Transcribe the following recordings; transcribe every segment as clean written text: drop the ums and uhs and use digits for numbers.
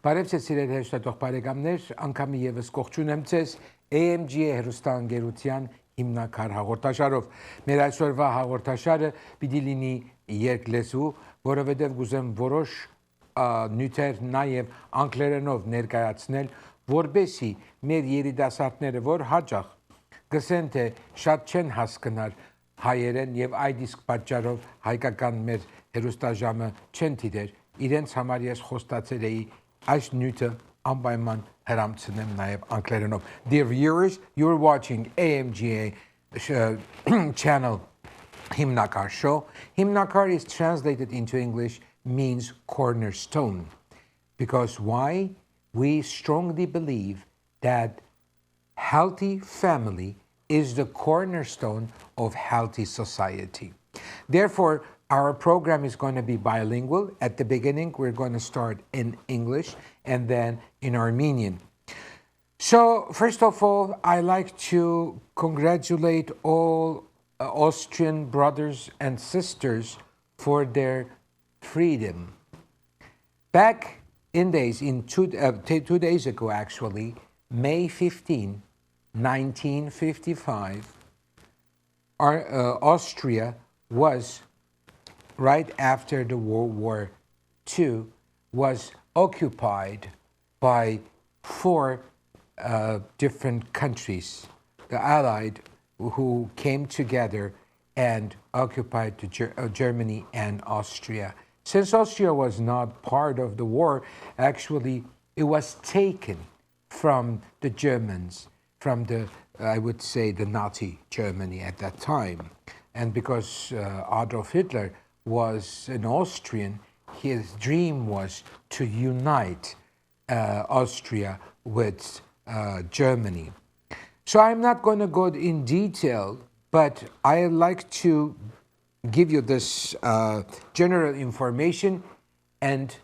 Բարև սիրելի հերոստատող բարեկամներ, անգամ եւս կողջուն եմ ձեզ AMGA հերոստանգերության հիմնակար հաղորդաշարով։ Մեր այսօրվա հաղորդաշարը պիտի լինի երկլեզու, որովհետև գուզեմ որոշ նյութեր նաև անգլերենով ներկայացնել, որբեսի մեր երիտասարդները, որ հաճախ գսեն թե շատ չեն հասկնար հայերեն եւ այդ իսկ պատճառով հայկական մեր հերոստաժամը չեն դիտեր, իրենց համար ես խոստացել էի այս նյութը անպայման հրամցնեմ նաև անգլերենով. Dear viewers, you're watching AMGA channel Himnakar show. Himnakar is translated into English means cornerstone. Because why? We strongly believe that healthy family is the cornerstone of healthy society. Therefore, our program is going to be bilingual. At the beginning, we're going to start in English and then in Armenian. So, first of all, I like to congratulate all Austrian brothers and sisters for their freedom. Back in days, 2 days ago actually, May 15, 1955, Austria was, right after the World War II, was occupied by 4 different countries, the Allied, who came together and occupied Germany and Austria. Since Austria was not part of the war, actually it was taken from the Germans, from the, I would say, the Nazi Germany at that time. And because Adolf Hitler was an Austrian, his dream was to unite Austria with Germany. So I'm not going to go in detail, but I like to give you this general information, and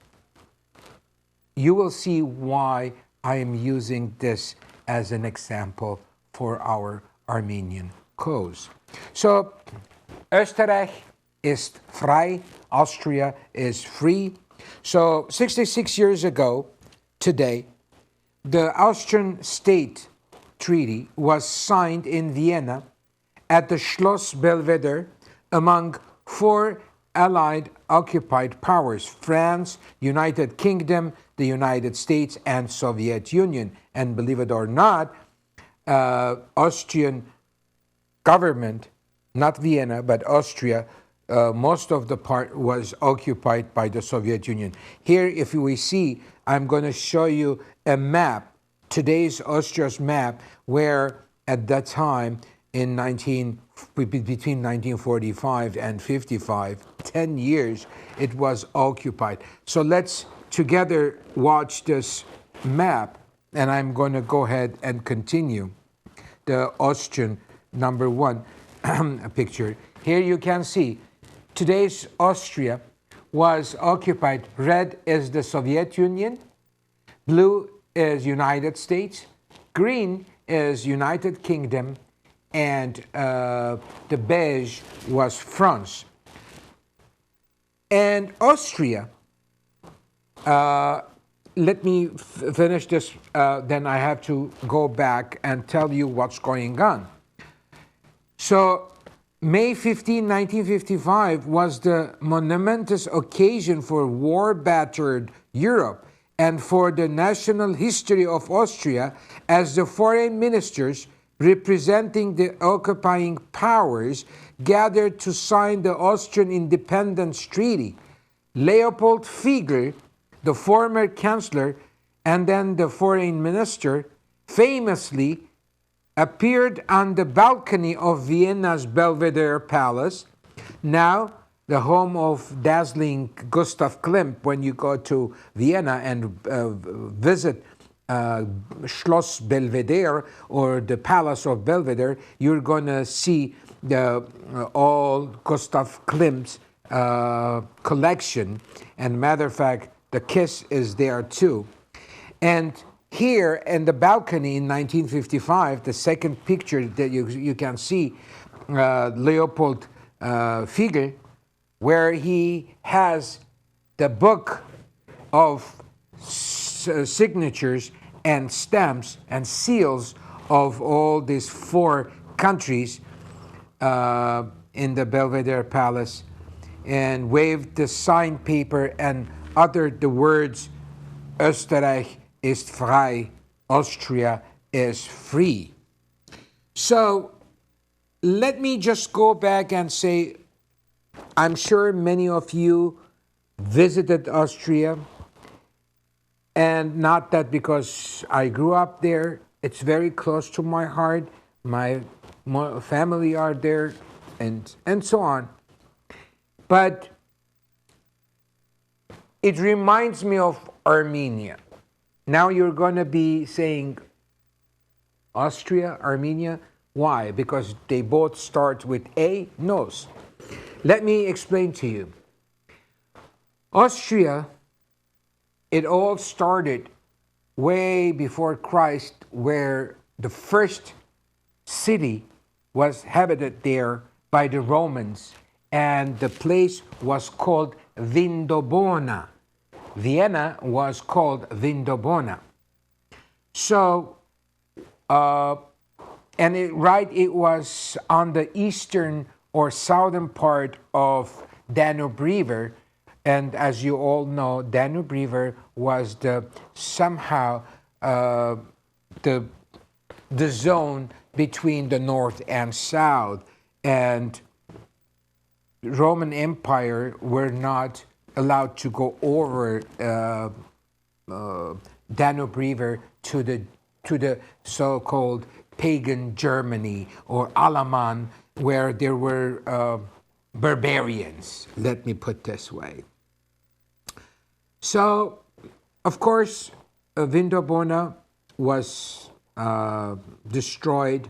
you will see why I am using this as an example for our Armenian cause. So, Österreich is frei, Austria is free. So 66 years ago, today, the Austrian State Treaty was signed in Vienna at the Schloss Belvedere among 4 Allied occupied powers: France, United Kingdom, the United States, and Soviet Union. And believe it or not, Austrian government, not Vienna, but Austria, most of the part was occupied by the Soviet Union. Here, if we see, I'm going to show you a map, today's Austria's map, where at that time, between 1945 and 55, 10 years, it was occupied. So let's together watch this map, and I'm going to go ahead and continue the Austrian number 1 picture. Here you can see today's Austria was occupied. Red is the Soviet Union, blue is United States, green is United Kingdom, and the beige was France. And Austria, let me finish this, then I have to go back and tell you what's going on. So, May 15, 1955 was the momentous occasion for war-battered Europe and for the national history of Austria, as the foreign ministers representing the occupying powers gathered to sign the Austrian Independence Treaty. Leopold Fiegel, the former chancellor and then the foreign minister, famously appeared on the balcony of Vienna's Belvedere Palace, now the home of dazzling Gustav Klimt. When you go to Vienna and visit Schloss Belvedere, or the Palace of Belvedere, you're going to see all Gustav Klimt's collection. And matter of fact, the kiss is there too. And here in the balcony in 1955, the second picture that you can see, Leopold Fiegel, where he has the book of signatures and stamps and seals of all these 4 countries in the Belvedere Palace, and waved the signed paper and uttered the words, Österreich ist frei, Austria is free. So let me just go back and say, I'm sure many of you visited Austria, and not that because I grew up there. It's very close to my heart. My family are there, and so on. But it reminds me of Armenia. Now you're going to be saying Austria, Armenia. Why? Because they both start with A? No. Let me explain to you. Austria, it all started way before Christ, where the first city was habited there by the Romans, and the place was called Vindobona. Vienna was called Vindobona. So, it was on the eastern or southern part of Danube River, and as you all know, Danube River was somehow the zone between the north and south, and Roman Empire were not allowed to go over Danube River to the so-called pagan Germany or Alaman, where there were barbarians, let me put this way. So, of course, Vindobona was destroyed.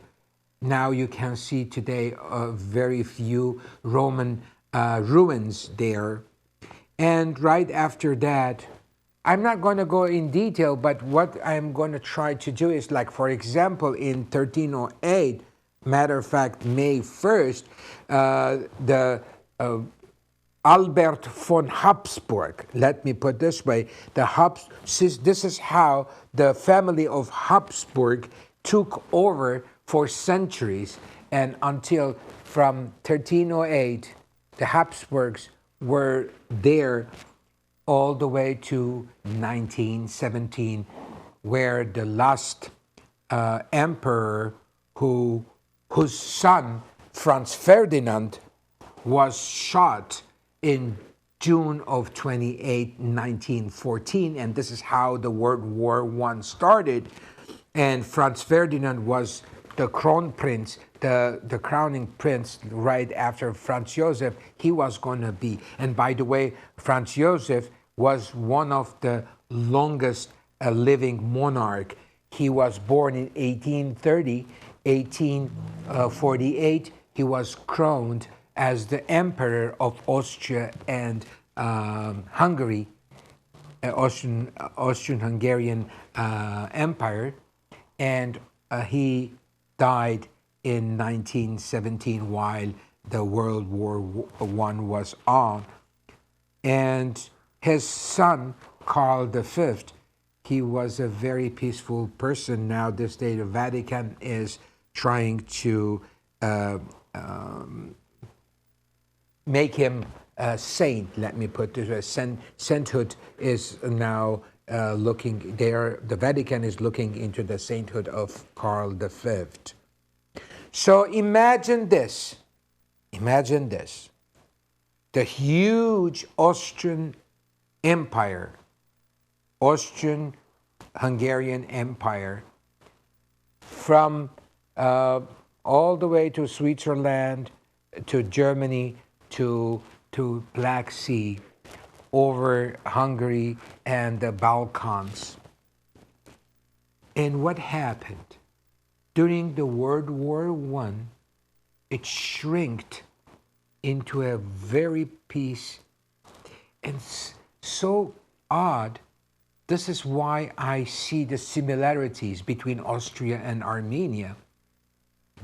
Now you can see today very few Roman ruins there. And right after that, I'm not going to go in detail, but what I'm going to try to do is, like, for example, in 1308, matter of fact, May 1st, Albert von Habsburg, let me put this way, this is how the family of Habsburg took over for centuries, and until from 1308, the Habsburgs were there all the way to 1917, where the last emperor, whose son, Franz Ferdinand, was shot in June of 28, 1914, and this is how the World War I started. And Franz Ferdinand was the crown prince, the crowning prince right after Franz Joseph. He was going to be. And by the way, Franz Joseph was one of the longest living monarch. He was born in 1830. 1848, he was crowned as the Emperor of Austria and Hungary, Austrian-Hungarian Empire, and he died in 1917 while the World War I was on. And his son, Karl V, he was a very peaceful person. Now this day the Vatican is trying to make him a saint, let me put this way. Sainthood is now looking there. The Vatican is looking into the sainthood of Karl V. So imagine this. Imagine this. The huge Austrian Empire, Austrian-Hungarian Empire, from all the way to Switzerland, to Germany, to Black Sea, over Hungary and the Balkans. And what happened? During the World War I, it shrinked into a very peace, and so odd. This is why I see the similarities between Austria and Armenia.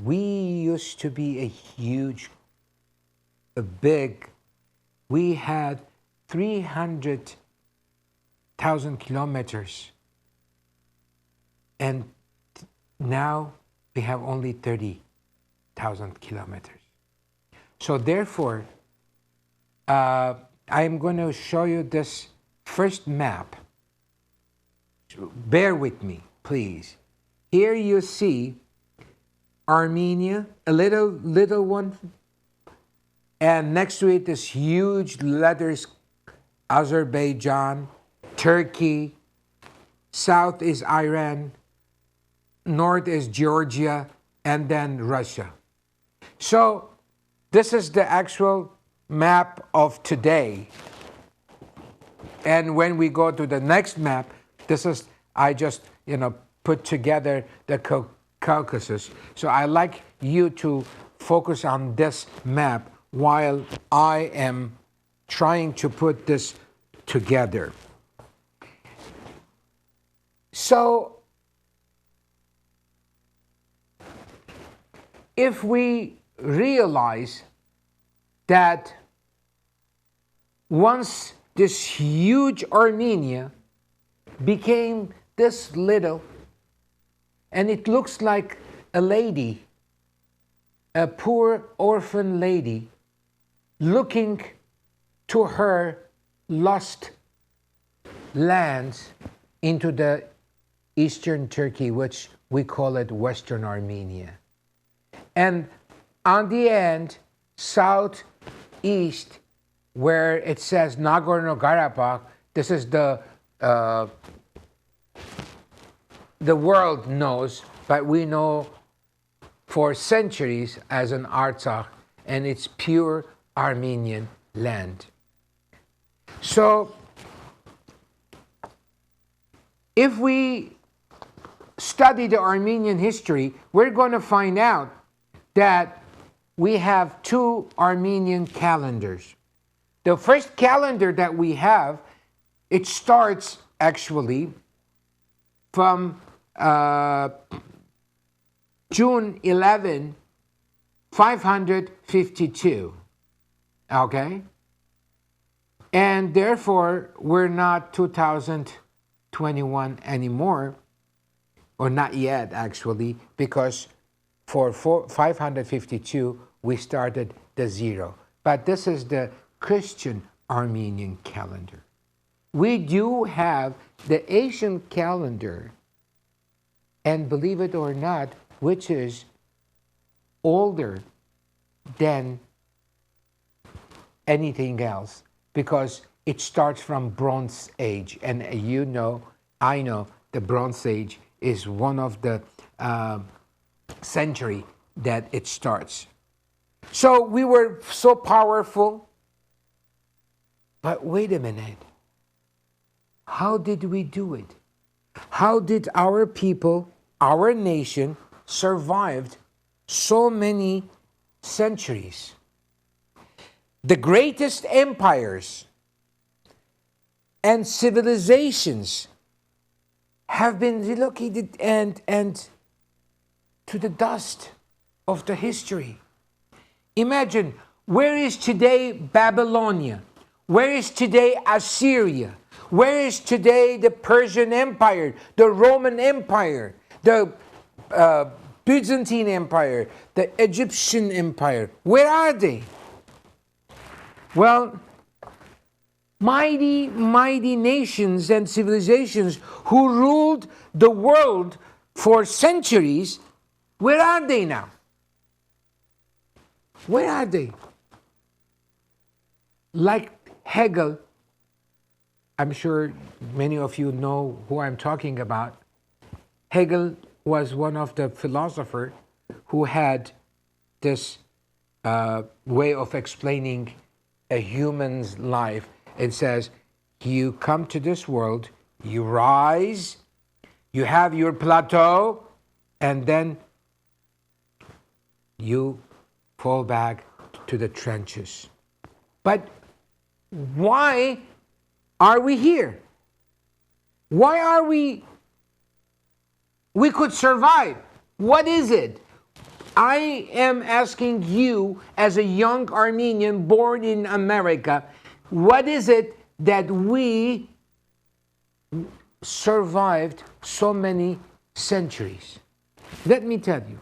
We used to be we had 300,000 kilometers And now we have only 30,000 kilometers. So therefore, I'm going to show you this first map. Bear with me, please. Here you see Armenia, a little one, and next to it this huge letters, Azerbaijan, Turkey, south is Iran, north is Georgia, and then Russia. So this is the actual map of today. And when we go to the next map, this is, I just, put together the Caucasus. So I like you to focus on this map while I am trying to put this together. So if we realize that once this huge Armenia became this little, and it looks like a lady, a poor orphan lady, looking to her lost lands into the eastern Turkey, which we call it Western Armenia. And on the end, southeast, where it says Nagorno-Karabakh, this is the world knows, but we know for centuries as an Artsakh, and it's pure Armenian land. So if we study the Armenian history, we're going to find out that we have two Armenian calendars. The first calendar that we have, it starts actually from June 11, 552, okay? And therefore, we're not 2021 anymore, or not yet actually, because for 552, we started the zero. But this is the Christian Armenian calendar. We do have the Asian calendar, and believe it or not, which is older than anything else, because it starts from Bronze Age. And I know the Bronze Age is one of the century that it starts. So we were so powerful, but wait a minute. How did we do it? How did our people, our nation, survived so many centuries? The greatest empires and civilizations have been relocated and to the dust of the history. Imagine, where is today Babylonia? Where is today Assyria? Where is today the Persian Empire, the Roman Empire, the Byzantine Empire, the Egyptian Empire? Where are they? Well, mighty, mighty nations and civilizations who ruled the world for centuries, where are they now? Where are they? Like Hegel, I'm sure many of you know who I'm talking about. Hegel was one of the philosophers who had this way of explaining a human's life. It says, you come to this world, you rise, you have your plateau, and then you fall back to the trenches. But why are we here? Why are we could survive? What is it? I am asking you as a young Armenian born in America, what is it that we survived so many centuries. Let me tell you.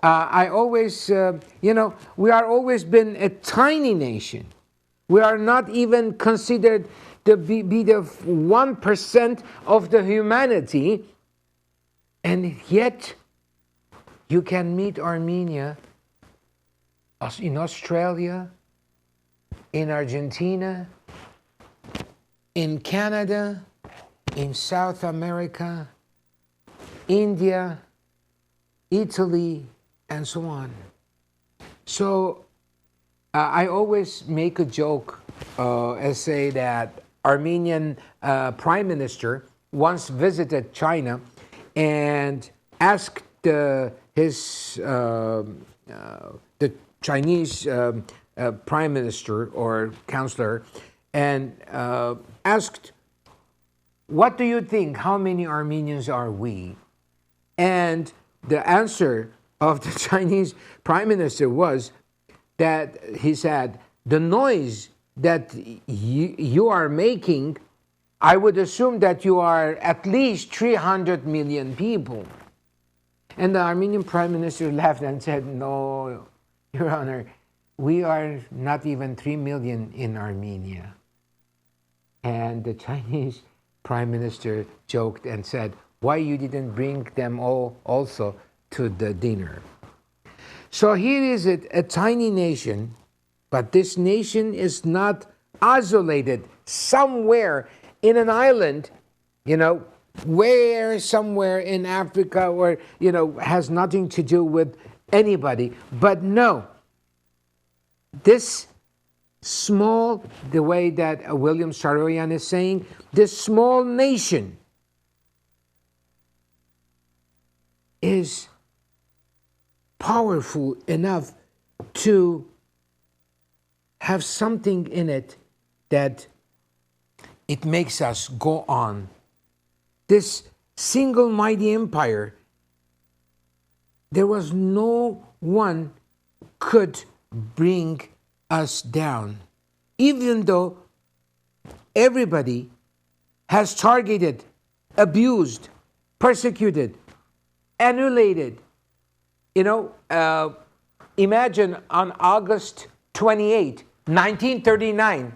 I always, we are always been a tiny nation. We are not even considered to be the 1% of the humanity. And yet, you can meet Armenia in Australia, in Argentina, in Canada, in South America, India, Italy, and so on. So I always make a joke and say that Armenian prime minister once visited China and asked the Chinese prime minister or counselor and asked, "What do you think? How many Armenians are we?" And the answer of the Chinese prime minister was that he said, "The noise that you are making, I would assume that you are at least 300 million people." And the Armenian prime minister laughed and said, "No, Your Honor, we are not even 3 million in Armenia." And the Chinese prime minister joked and said, "Why you didn't bring them all also to the dinner?" So here is a tiny nation, but this nation is not isolated somewhere in an island, where somewhere in Africa or, has nothing to do with anybody. But no, this small, the way that William Saroyan is saying, this small nation is powerful enough to have something in it that it makes us go on. This single mighty empire, there was no one could bring us down, even though everybody has targeted, abused, persecuted, annihilated. Imagine on August 28, 1939,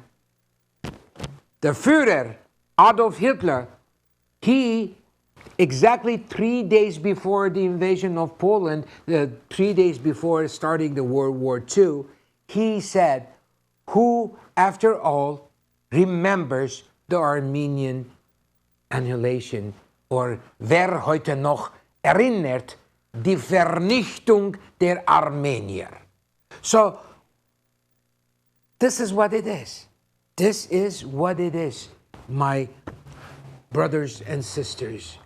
the Führer, Adolf Hitler, he, exactly 3 days before the invasion of Poland, 3 days before starting the World War II, he said, "Who, after all, remembers the Armenian annihilation?" Or "Wer heute noch erinnert die Vernichtung der Armenier?" So, this is what it is. This is what it is, my brothers and sisters.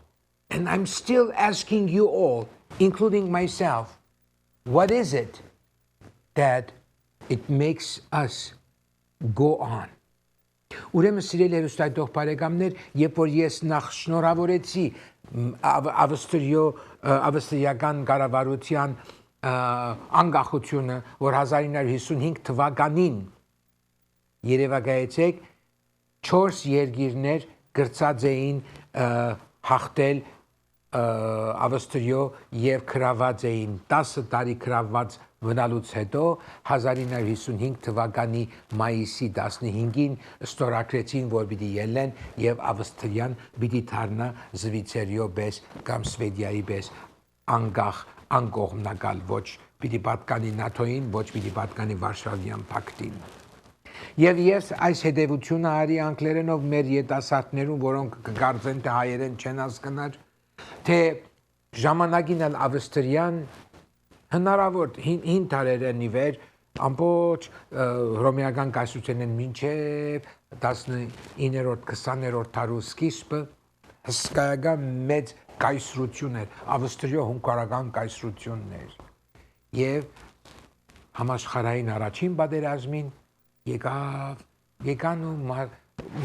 And I'm still asking you all, including myself, what is it that it makes us go on? Ուրեմն սիրելի հեռուստադիտող բարեկամներ, երբ որ ես նախ շնորհավորեցի ավստրիական կառավարության անկախությունը, որ 1955 թվականին երևակայեցեք 4 երկիրներ գրծած էին հաղթել Ավստրիո եւ քրաված էին 10 տարի քրաված մնալուց հետո 1955 թվականի մայիսի 15-ին ստորագրեցին, որ պիտի ելեն եւ Ավստրիան պիտի դառնա Զվիցերիո պես կամ Շվեդիայի պես անկախ անկողմնակալ, ոչ պիտի պատկանի ՆԱԹՕ-ին, ոչ պիտի պատկանի Վարշավյան պակտին։ Եվ ես այս հետևությունը արի անգլերենով մեր ետասարդներուն, որոնք կգարձեն թե հայերեն չեն հասկնար, թե ժամանակին էլ Ավստրիան հնարավոր հին տարերեն ի վեր ամբողջ հռոմեական կայսրութենեն մինչև 19-րդ 20-րդ դարու սկիզբը հսկայական մեծ կայսրություն էր, Ավստրիո հունգարական կայսրությունն էր։ Եվ համաշխարհային առաջին պատերազմին եկան ու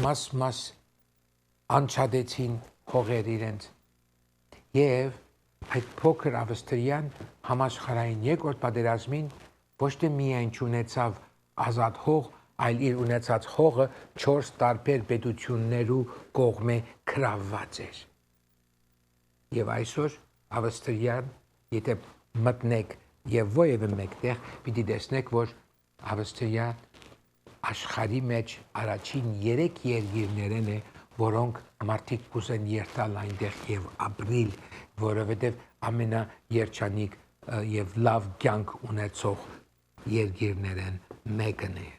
մաս անչադեցին հողեր իրենց։ Եվ այդ փոքր Ավստրիան համաշխարհային երկրորդ պատերազմին ոչ թե միայն չունեցավ ազատ հող, այլ իր ունեցած հողը 4 տարբեր պետություններու կողմէ քրավված էր։ եւ այսօր Ավստրիան եթե մտնեք եւ ովևէ մեկտեղ պիտի տեսնեք որ Ավստրիան աշխարհի մեջ առաջին 3 երկիրներն է որոնք մարդիկ կուզեն երթալ այնտեղ եւ ապրիլ որովհետեւ ամենաերջանիկ եւ լավ կյանք ունեցող երկիրներն մեկն է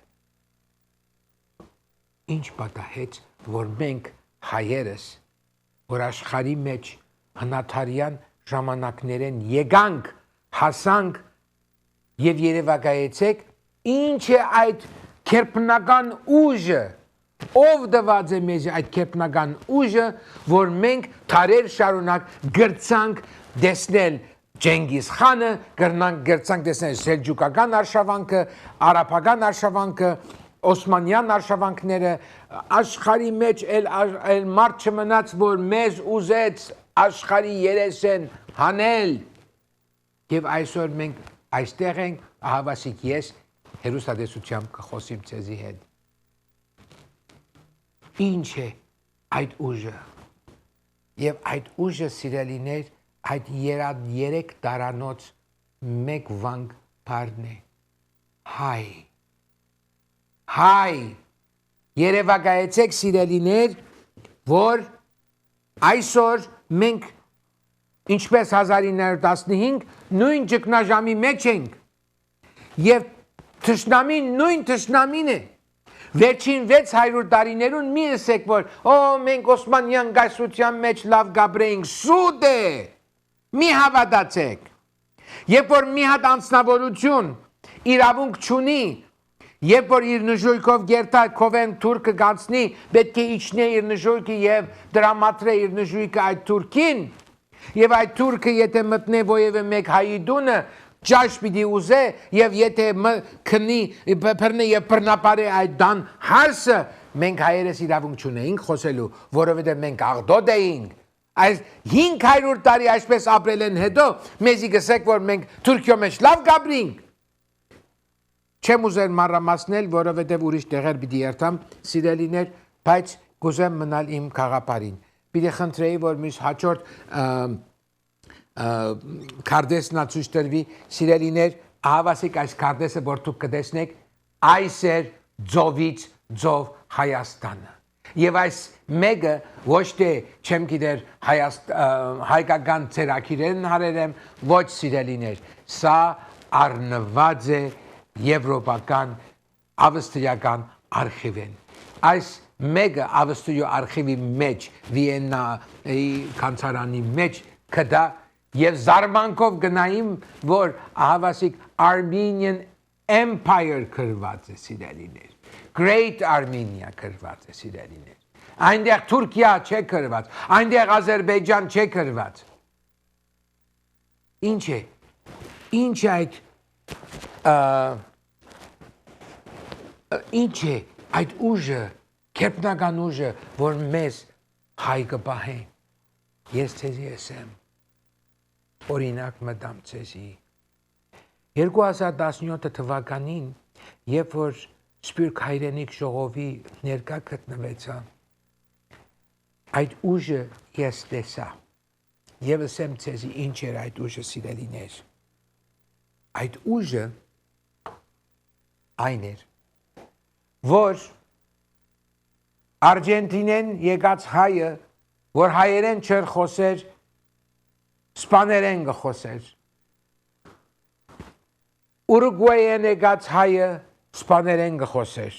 ինչ պատահեց որ մենք հայերս որ աշխարհի մեջ հնաթարյան ժամանակներեն եկանք հասանք եւ երևակայեցեք ինչ է այդ քերբնական ուժը ով դված է մեզ այդ քերբնական ուժը որ մենք թարեր շարունակ գրցանք դեսնել Ջենգիզ խանը գրցանք դեսնել սելջուկական արշավանքը արաբական արշավանքը Օսմանյան արշավանքները աշխարհի մեջ էլ մարդ չմնաց որ մեզ ուզեց աշխարհի երեսեն հանել եւ այսօր մենք այստեղ ենք ահավասիկ ես հերոստատեսությամբ կխոսիմ ցեզի հետ ինչ է այդ ուժը եւ այդ ուժը սիրելիներ այդ 3 տարանոց մեկ վանք բառն է հայ երևակայեցեք սիրելիներ որ այսօր մենք ինչպես 1915 նույն ճգնաժամի մեջ ենք եւ թշնամին նույն թշնամին է վերջին 600 տարիներուն մի ասեք որ մենք Օսմանյան գայսրության մեջ լավ գաբրեինք սուտ է մի հավատացեք երբ որ մի հատ անձնավորություն իրավունք չունի Երբ որ իր նժույգով գերտակովեն թուրքը գանցնի, պետք է իջնե իր նժույգը եւ դրամատրե իր նժույգը այդ թուրքին, եւ այդ թուրքը եթե մտնե ովևէ մեկ հայի դունը, ճաշ պիտի ուզե եւ եթե քնի բռնի եւ բռնապարե այդ դան հարսը, մենք հայերս իրավունք չունեինք խոսելու, որովհետեւ մենք աղդոտ էինք։ Այս 500 տարի այսպես ապրել են հետո, մեզի գսեք որ մենք Թուրքիո մեջ լավ գաբրինք։ Չեմ ուզեր մանրամասնել, որովհետև ուրիշ տեղեր պիտի երթամ, սիրելիներ, բայց կուզեմ մնալ իմ քաղաքապարին։ Պիտի խնդրեի, որ մյուս հաջորդ քարտեզն ցույց տրվի, սիրելիներ, ահավասիկ այս քարտեզը, որ դուք կտեսնեք, այս էր ձովից ձով Հայաստանը։ Եվ այս մեկը ոչ թե չեմ գիտեր հայկական ծերակիրեն հարերեմ, ոչ սիրելիներ, սա առնված է Եվրոպական ավստրիական արխիվեն։ Այս մեկը ավստրիո արխիվի մեջ, Վիեննայի կանցարանի մեջ կդա եւ զարմանքով գնայիմ, որ ահավասիկ Armenian Empire կրված է սիրելիներ։ Great Armenia կրված է սիրելիներ։ Այնտեղ Թուրքիա չէ կրված, այնտեղ Ադրբեջան չէ կրված։ Ինչ է։ Ինչ այդ ինչ է այդ ուժը, քերբնական ուժը, որ մեզ հայ կպահե։ Ես ցեզի ասեմ, օրինակ մտամ ցեզի։ 2017 թվականին, երբ որ Սփյուռք հայրենիք ժողովի ներկա գտնվեցա, այդ ուժը ես տեսա։ Եվ ասեմ ցեզի ինչ էր այդ ուժը սիրելիներ։ Այդ ուժը այն էր, որ Արգենտինեն եկած հայը, որ հայերեն չեր խոսեր, սպաներեն գխոսեր։ Ուրուգվայեն եկած հայը, սպաներեն գխոսեր։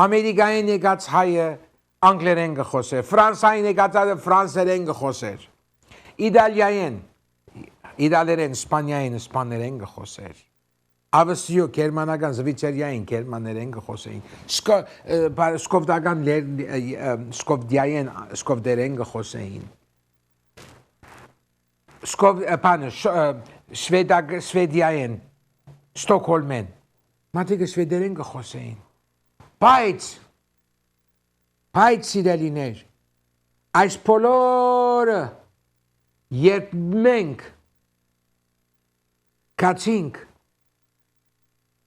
Ամերիկայեն եկած հայը, անգլերեն գխոսեր։ Ֆրանսիային եկած հայը, ֆրանսերեն գխոսեր։ Իտալիայեն, իտալերեն, իսպանիային, իսպաներեն գխոսեր։ Ավստրիո, գերմանական, զվիցերիային, գերմաներեն գխոսեին։ Սկովդական, սկովդիային, սկովդերեն գխոսեին։ Շվեդիային, Ստոկհոլմեն, մարդիկը շվեդերեն գխոսեին։ Բայց սիրելիներ, այս բոլորը երբ մենք կացինք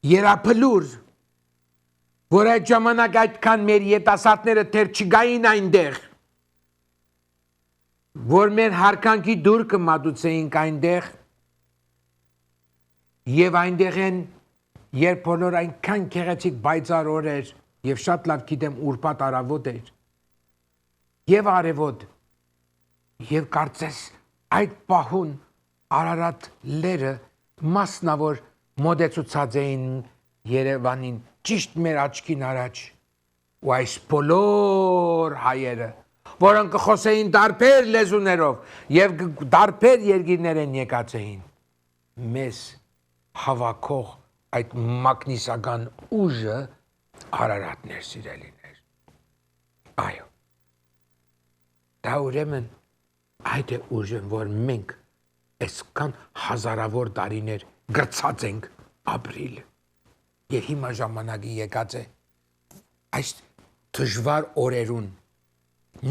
երապլուր, որ այդ ժամանակ այդքան մեր ետասատները թեր չգային այնտեղ, որ մեր հարկանքի դուրքը մատուցեինք այնտեղ եւ այնտեղ են երբ բոլոր այնքան քեղեցիկ բայցար օրեր եւ շատ լավ գիտեմ ուրբաթ արավոտ էր եւ արևոտ եւ կարծես այդ պահուն Արարատ լերը մասնավոր մոդեցուցած էին Երևանին ճիշտ մեր աչքին առաջ ու այս բոլոր հայերը որոնք խոսեին դարբեր լեզուներով եւ դարբեր երկիրներ են եկած էին մեզ հավաքող այդ մագնիսական ուժը Արարատներ սիրելիներ այո դա ուրեմն այդ է ուժը որ մենք այսքան հազարավոր տարիներ գրծած ենք ապրիլ եւ հիմա ժամանակի եկած է այս դժվար օրերուն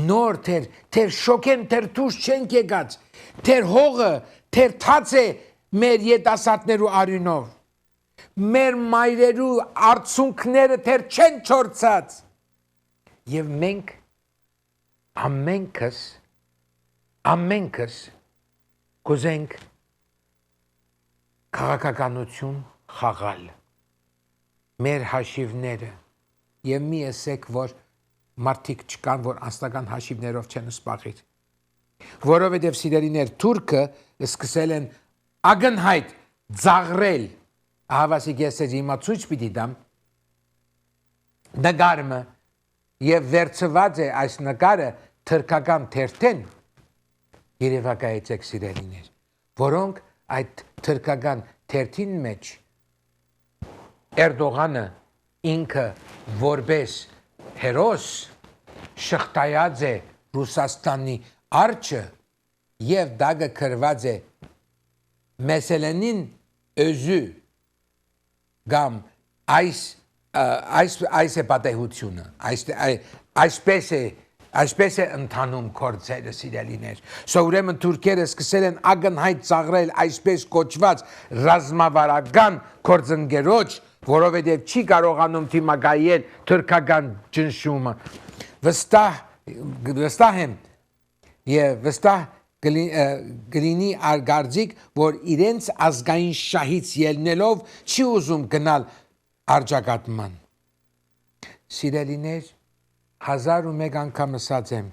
նոր թեր շոկեն թեր դուշ չենք եկած թեր հողը թեր թացե մեր յետասատներու արյունով մեր մայրերու արցունքները թեր չեն չորցած եւ մենք ամենքս կուզենք քաղաքականություն խաղալ մեր հաշիվները եւ մի ասեք որ մարդիկ չկան որ անձնական հաշիվներով չեն սպաղիր որովհետեւ սիրելիներ թուրքը սկսել են ագնհայտ ծաղրել ահավասիկ ես հիմա ցույց պիտի դամ նկարը եւ վերցված է այս նկարը թրքական թերթեն երևակայեցեք սիրելիներ որոնք այդ թրքական թերթին մեջ Էրդողանը ինքը որպես հերոս շղթայած է Ռուսաստանի արջը եւ դագը կրված է Մեսելենին özü գամ այս է պատահությունը այսպես է ընթանում կորձերը սիրելիներ ուրեմն թուրքերը սկսել են ագնհայտ ծաղրել այսպես կոչված ռազմավարական կորձընկերոջ որովհետև չի կարողանում թիմակայել թուրքական ճնշումը վստահ եմ եւ վստահ գլինի արգարձիկ որ իրենց ազգային շահից ելնելով չի ուզում գնալ արձակատման սիրելիներ 1001 անգամ ասած եմ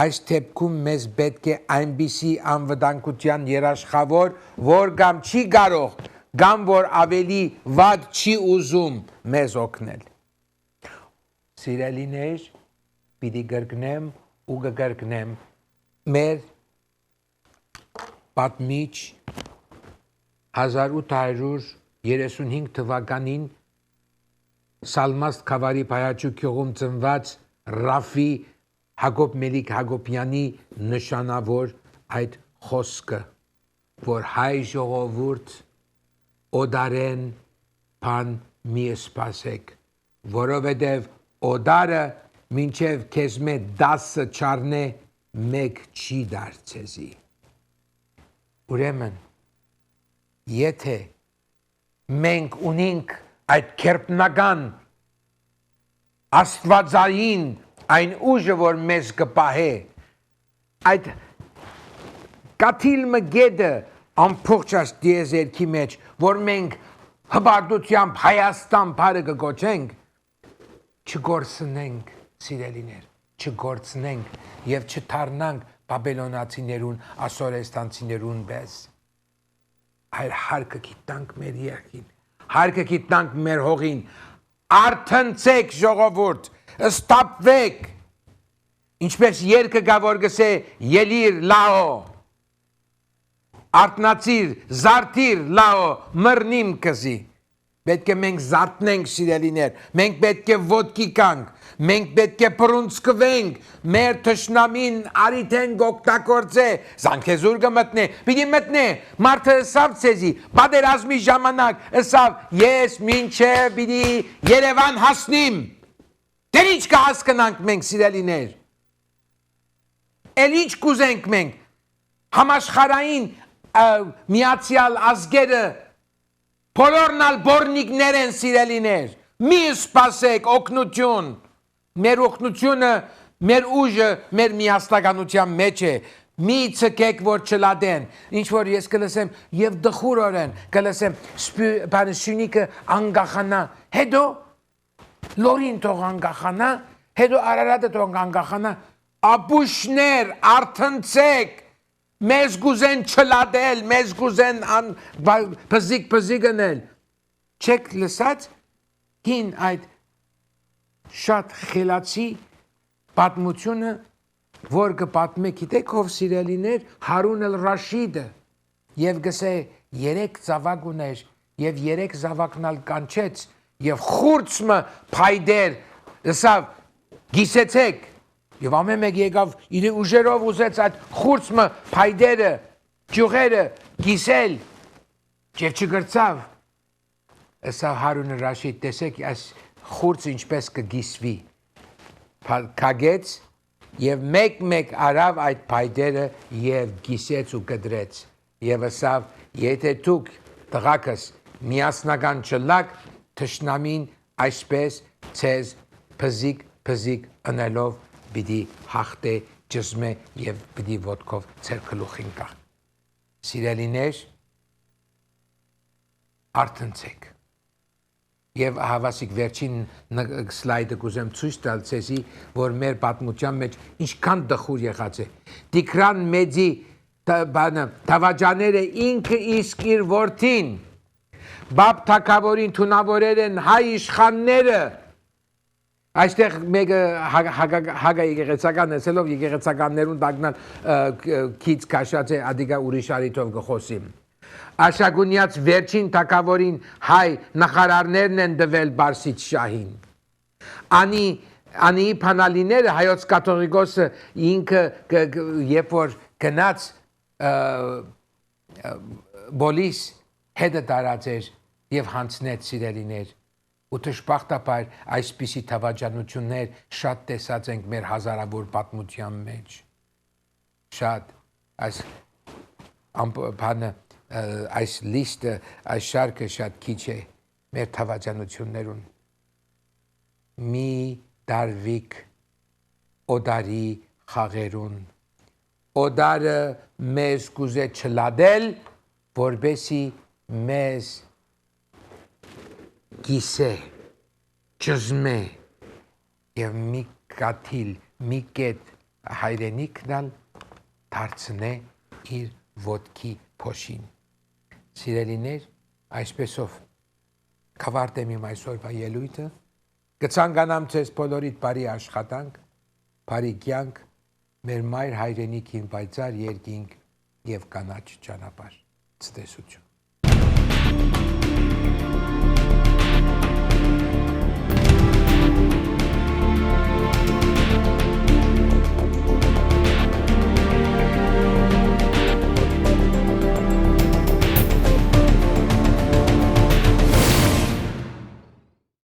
այս դեպքում մեզ պետք է այնպիսի անվտանգության երաշխավոր որ կամ չի կարող կամ որ ավելի վատ չի ուզում մեզ օգնել սիրելիներ պիտի գրկնեմ ու կգրկնեմ մեր պատմիչ 1835 թվականին Սալմաստ Քավարի Փայաչու գյուղում ծնված Ռաֆի Հակոբ Մելիք Հակոբյանի նշանավոր այդ խոսքը, որ հայ ժողովուրդ օդարեն բան մի սպասեք, որովհետև օդարը մինչև քեզ մեծ 10 չառնե մեկ չի դարձեզի։ Ուրեմն, եթե մենք ունենք այդ կերպնական աստվածային այն ուժը, որ մեզ կպահե, այդ կաթիլ մգեդը ամբողջ այս դիեզերքի մեջ, որ մենք հպարտությամբ Հայաստան բարը կգոչենք, չգործնենք, սիրելիներ, չգործնենք և չդառնանք բաբելոնացիներուն, ասորեստանցիներուն պես, այլ հարկը գիտնանք մեր երկին, հարկը գիտնանք մեր հողին, արթնցեք ժողովուրդ, ստապվեք, ինչպես երկը գա որ գսե ելիր լաո, արթնացիր, զարթիր լաո, մռնիմ կզի, պետք է մենք զարթնենք սիրելիներ, մենք պետք է ոտքի կանք, մենք պետք է պրունցկվենք, մեր թշնամին արիթեն գոկտակործե, զանքեզուր գմտնե, պիտի մտնե, մարդը ըսավ ցեզի, պատերազմի ժամանակ ըսավ, ես մինչև պիտի Երևան հասնիմ, դեր ինչ կհասկնանք մենք սիրելիներ, էլ ինչ կուզենք մենք, համաշխարային միացյալ ազգերը, բոլորնալ բորնիկներ են սիրելիներ, մի սպասեք օգնություն, մեր օգնությունը մեր ուժը մեր միասնականության մեջ է մի ցկեք որ չլադեն ինչ որ ես կլսեմ եւ դխուրորեն կլսեմ բանը սյունիկը անգախանա հետո լորին թող անգախանա հետո արարատը թող անգախանա ապուշներ արթնցեք մեզ գուզեն չլադել մեզ գուզեն բզիկ-բզիկնել չեք լսած հին այդ շատ խելացի պատմությունը որ կպատմե գիտեք ով սիրելիներ Հարուն el-Ռաշիդը եւ գսե 3 զավակ ուներ եւ 3 զավակն ալ կանչեց եւ խուրցը փայդեր ասավ գիսեցեք եւ ամեն մեկ եկավ իր ուժերով ուզեց այդ խուրցը փայդերը ջուղերը գիսել եւ չգրծավ ասավ Հարուն el-Ռաշիդ տեսեք այս խուրցը ինչպես կգիսվի քագեց Եվ մեկ արավ այդ փայդերը եւ գիսեց ու կդրեց եւ ասավ եթե դուք տղակս միասնական չլակ թշնամին այսպես ցեզ փզիկ անելով պիտի հաղթե ճզմե եւ պիտի ոտքով ցեր գլուխին կա Սիրելիներ արթնցեք Եվ հավասիկ վերջին սլայդը կուզեմ ցույց տալ ցեզի, որ մեր պատմության մեջ ինչքան դխուր եղած է։ Տիգրան մեծի թավաջաները ինքը իսկ իր որդին, բաբ թագավորին թունավորել են հայ իշխանները։ Այստեղ մեկը հագա եկեղեցական ասելով եկեղեցականներուն դագնալ քիչ քաշած է ադիգա ուրիշ արիտով գխոսիմ։ Աշագունյաց վերջին թագավորին հայ նախարարներն են դվել Բարսից շահին։ Անի փանալիները հայոց կաթողիկոսը ինքը երբ որ գնաց բոլիս հետը տարած էր եւ հանցնեց սիրելիներ ու դժբախտաբար այսպիսի թավաջանություններ շատ տեսած ենք մեր հազարավոր պատմության մեջ շատ այս բանը այս լիստը այս շարքը շատ քիչ է մեր թավաջանություններուն մի դարվիկ օդարի խաղերուն օդարը մեզ կուզե չլադել որբեսի մեզ գիսե ճզմե եւ մի կաթիլ մի կետ հայրենիքնալ դարձնե իր ոտքի փոշին Սիրելիներ, այսպեսով կավարտեմ իմ այսօրվա ելույթը, կցանկանամ ձեզ բոլորիդ բարի աշխատանք, բարի կյանք, մեր մայր հայրենիքին պայծառ երկինք եւ կանաչ ճանապարհ։ Ցտեսություն։